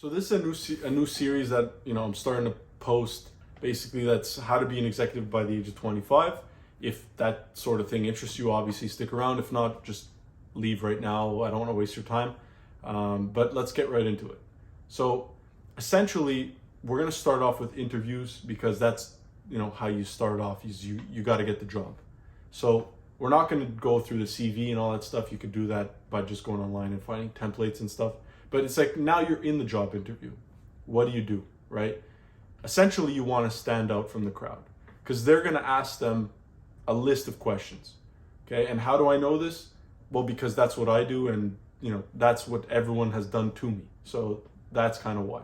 So this is a new series that I'm starting to post. Basically, that's how to be an executive by the age of 25. If that sort of thing interests you, obviously stick around. If not, just leave right now. I don't want to waste your time. But let's get right into it. So essentially, we're going to start off with interviews because that's how you start off. Is you got to get the job. So we're not going to go through the CV and all that stuff. You could do that by just going online and finding templates and stuff. But it's like now you're in the job interview. What do you do, right? Essentially, you want to stand out from the crowd because they're going to ask them a list of questions. Okay, and how do I know this? Well, because that's what I do, and that's what everyone has done to me. So that's kind of why.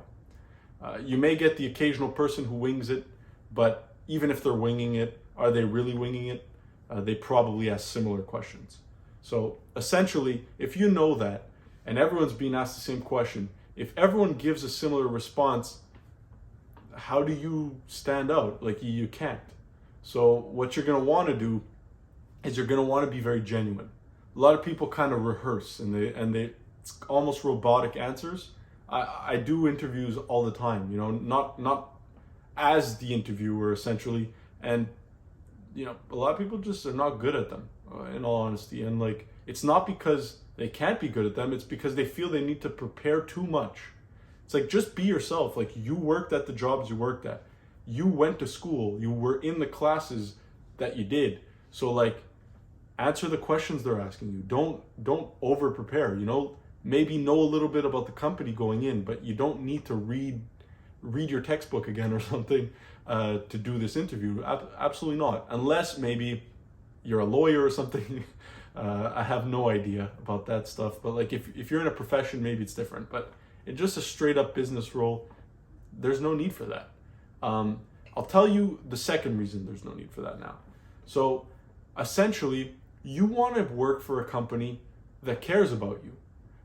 You may get the occasional person who wings it, but even if they're winging it, are they really winging it? They probably ask similar questions. So essentially, if you know that, and everyone's being asked the same question, if everyone gives a similar response, how do you stand out? Like, you can't. So what you're going to want to do is you're going to want to be very genuine. A lot of people kind of rehearse and they it's almost robotic answers. I do interviews all the time, not as the interviewer essentially, and a lot of people just are not good at them, in all honesty. And like, it's not because they can't be good at them, it's because they feel they need to prepare too much. It's like, just be yourself. Like, you worked at the jobs you worked at. You went to school. You were in the classes that you did. So like, answer the questions they're asking you. Don't over prepare. Maybe know a little bit about the company going in, but you don't need to read your textbook again or something to do this interview. Absolutely not. Unless maybe you're a lawyer or something. I have no idea about that stuff. But like, if you're in a profession, maybe it's different. But in just a straight up business role, there's no need for that. I'll tell you the second reason there's no need for that now. So essentially, you want to work for a company that cares about you.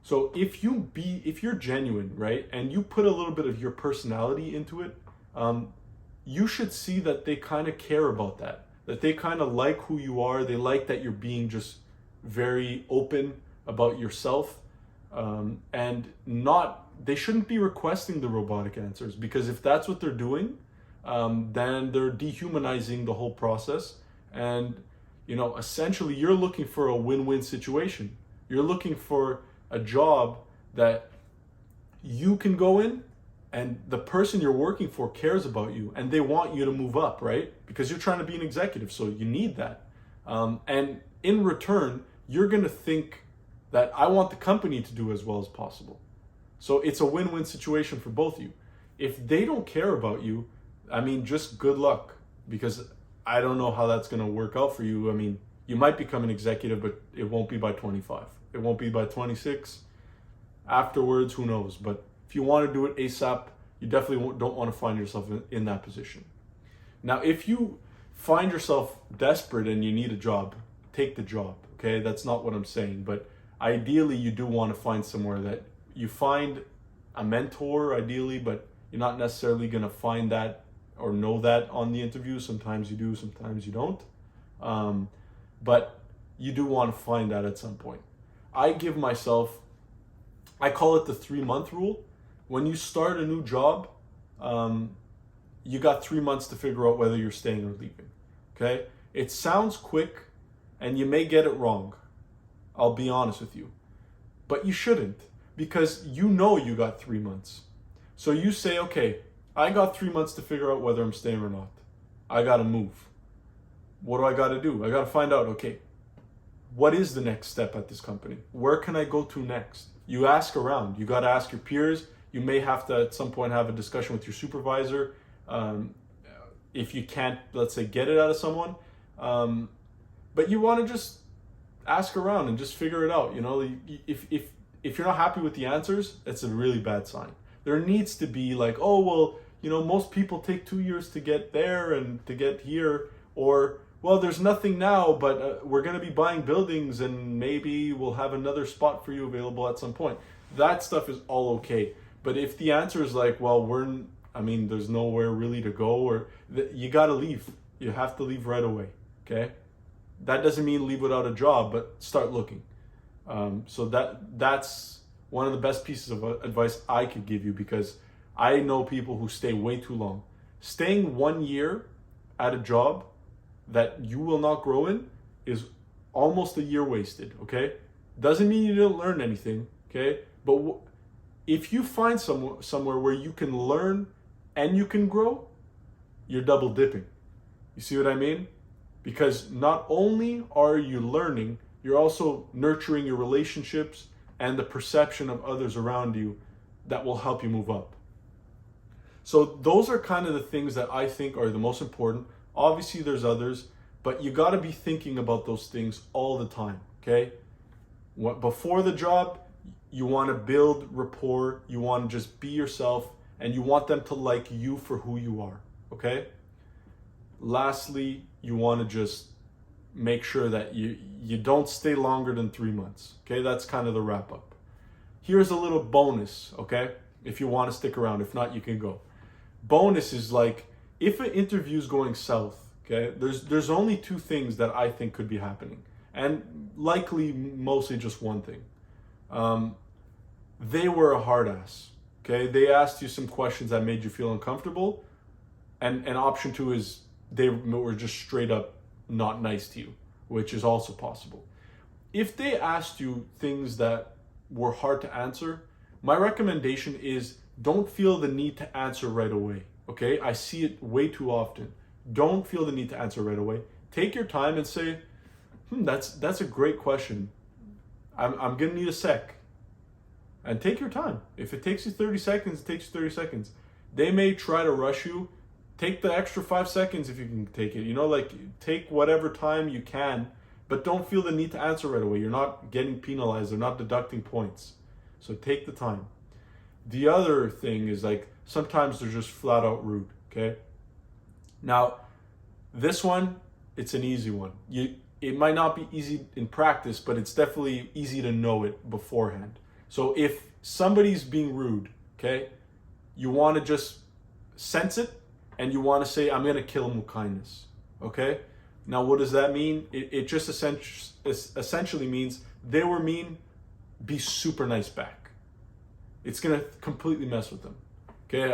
So if you're genuine, right, and you put a little bit of your personality into it, you should see that they kind of care about that they kind of like who you are. They like that you're being just very open about yourself, and they shouldn't be requesting the robotic answers, because if that's what they're doing, then they're dehumanizing the whole process. And essentially, you're looking for a win-win situation. You're looking for a job that you can go in and the person you're working for cares about you and they want you to move up, right? Because you're trying to be an executive, so you need that. And in return, you're going to think that I want the company to do as well as possible. So it's a win-win situation for both of you. If they don't care about you, just good luck, because I don't know how that's going to work out for you. You might become an executive, but it won't be by 25. It won't be by 26. Afterwards, who knows? But if you want to do it ASAP, you definitely don't want to find yourself in that position. Now, if you find yourself desperate and you need a job, take the job, okay? That's not what I'm saying. But ideally, you do want to find somewhere that you find a mentor, ideally, but you're not necessarily going to find that or know that on the interview. Sometimes you do, sometimes you don't. But you do want to find that at some point. I call it the 3-month rule. When you start a new job, you got 3 months to figure out whether you're staying or leaving, okay? It sounds quick, and you may get it wrong. I'll be honest with you. But you shouldn't, because you got 3 months. So you say, okay, I got 3 months to figure out whether I'm staying or not. I got to move. What do I got to do? I got to find out, okay, what is the next step at this company? Where can I go to next? You ask around. You got to ask your peers. You may have to at some point have a discussion with your supervisor. If you can't, let's say, get it out of someone. But you want to just ask around and just figure it out. If you're not happy with the answers, it's a really bad sign. There needs to be like, oh, well, most people take 2 years to get there and to get here. Or, well, there's nothing now, but we're going to be buying buildings and maybe we'll have another spot for you available at some point. That stuff is all okay. But if the answer is like, well, there's nowhere really to go, you got to leave. You have to leave right away, okay? That doesn't mean leave without a job, but start looking. So that's one of the best pieces of advice I could give you, because I know people who stay way too long. Staying 1 year at a job that you will not grow in is almost a year wasted, okay? Doesn't mean you didn't learn anything, okay? But if you find somewhere where you can learn and you can grow, you're double dipping. You see what I mean? Because not only are you learning, you're also nurturing your relationships and the perception of others around you that will help you move up. So those are kind of the things that I think are the most important. Obviously there's others, but you got to be thinking about those things all the time, okay? Before the job, you want to build rapport, you want to just be yourself, and you want them to like you for who you are, okay? Lastly, you want to just make sure that you don't stay longer than 3 months, okay? That's kind of the wrap up. Here's a little bonus, okay? If you want to stick around, if not, you can go. Bonus is like, if an interview is going south, okay, there's only 2 things that I think could be happening, and likely mostly just one thing. They were a hard ass, okay? They asked you some questions that made you feel uncomfortable, and option 2 is they were just straight up not nice to you, which is also possible. If they asked you things that were hard to answer, my recommendation is don't feel the need to answer right away, okay? I see it way too often. Don't feel the need to answer right away. Take your time and say, that's a great question. I'm gonna need a sec. And take your time. If it takes you 30 seconds, it takes you 30 seconds. They may try to rush you. Take the extra 5 seconds if you can take it. You know, like, take whatever time you can, but don't feel the need to answer right away. You're not getting penalized. They're not deducting points. So take the time. The other thing is, like, sometimes they're just flat out rude, okay? Now, this one, it's an easy one. It might not be easy in practice, but it's definitely easy to know it beforehand. So if somebody's being rude, okay, you want to just sense it, and you want to say, I'm going to kill him with kindness, okay? Now, what does that mean? It just essentially means they were mean, be super nice back. It's going to completely mess with them, okay?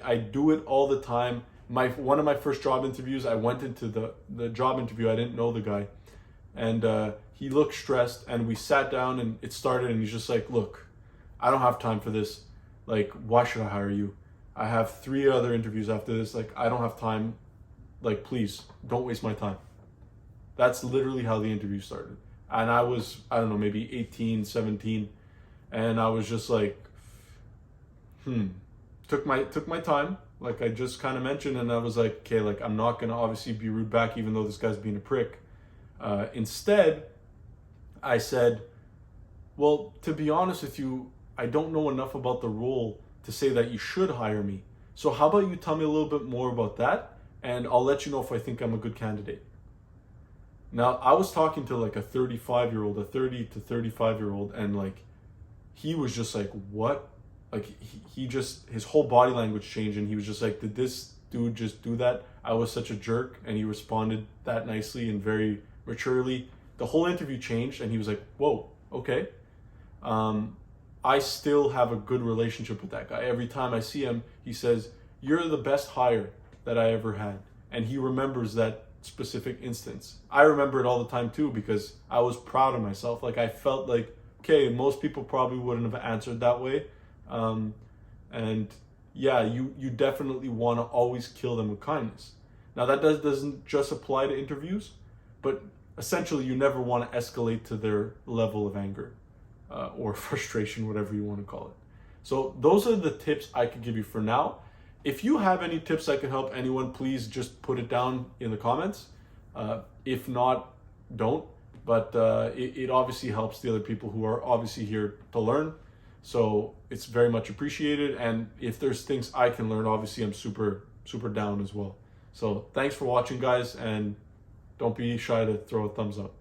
I do it all the time. One of my first job interviews, I went into the job interview, I didn't know the guy, and he looked stressed, and we sat down, and it started, and he's just like, look, I don't have time for this. Like, why should I hire you? I have 3 other interviews after this. Like, I don't have time. Like, please, don't waste my time. That's literally how the interview started. And I was, I don't know, maybe 18, 17. And I was just like, Took my time, like I just kind of mentioned. And I was like, okay, like, I'm not going to obviously be rude back, even though this guy's being a prick. Instead, I said, well, to be honest with you, I don't know enough about the role to say that you should hire me. So how about you tell me a little bit more about that, and I'll let you know if I think I'm a good candidate. Now, I was talking to like a 35-year-old, a 30 to 35-year-old, and like, he was just like, what? Like, he just, his whole body language changed, and he was just like, did this dude just do that? I was such a jerk. And he responded that nicely and very maturely. The whole interview changed, and he was like, whoa, okay. I still have a good relationship with that guy. Every time I see him, he says, you're the best hire that I ever had. And he remembers that specific instance. I remember it all the time too, because I was proud of myself. Like, I felt like, okay, most people probably wouldn't have answered that way. And yeah, you definitely want to always kill them with kindness. Now, that doesn't just apply to interviews, but essentially you never want to escalate to their level of anger. Or frustration, whatever you want to call it. So those are the tips I could give you for now. If you have any tips that could help anyone, please just put it down in the comments. If not, don't. But it obviously helps the other people who are obviously here to learn. So it's very much appreciated. And if there's things I can learn, obviously I'm super, super down as well. So thanks for watching, guys, and don't be shy to throw a thumbs up.